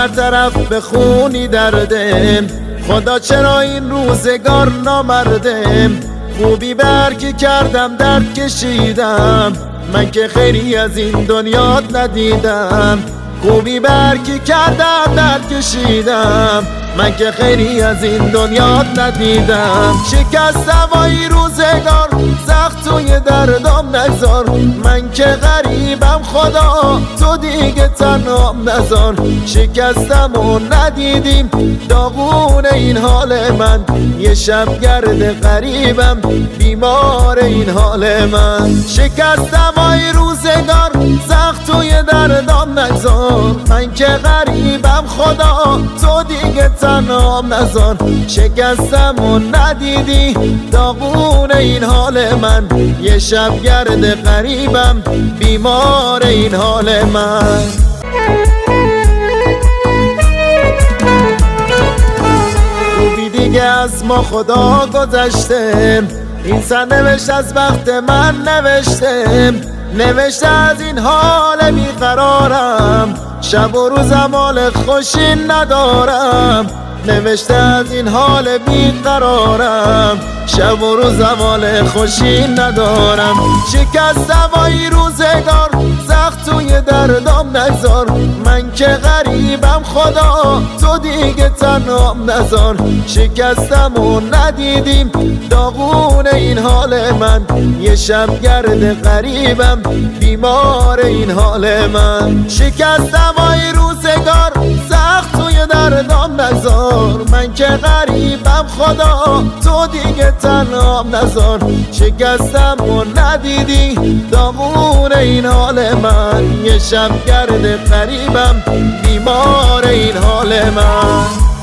هر طرف به خونی درده، خدا چرا این روزگار نامرده. خوبی به هر کی کردم درد کشیدم، من که خیری از این دنیا ندیدم. خوبی به هر کی کردم درد کشیدم، من که خیری از این دنیا ندیدم. شکستم وای روزگار، سخت توی دردم نگذار. من که غریبم خدا، تو دیگه تنهام نذار. شکستم و ندیدیم داغون این حال من، یه شب گرد غریبم بیمار این حال من. شکستم وای روزگار، سخت توی دردم نگذار. من که غریبم خدا، تو دیگه تنهام نذار. شکستم و ندیدی داغون این حال من، یه شب گرد غریبم بیمار این حال من. خوبی دیگه از ما خدا گذشته، این سرنوشت از بخت من نوشته. نوشته از این حال بیقرارم، شب و روزم حال خوشی ندارم. نوشته از این حال بیقرارم، شب و روزم حال خوشی ندارم. شکستم وای روزگار، سخت توی دردم نگذار. من که غریبم خدا، تو دیگه تنهام نذار. شکستم و ندیدیم داغون این حال من، یه شب گرد غریبم بیمار این حال من. شکستم وای روزگار، سخت توی دردم نگذار. من که غریبم خدا، تو دیگه تنهام نذار. شکستم و ندیدی داغون این حال من، یه شب گرد غریبم بیمار این حال من.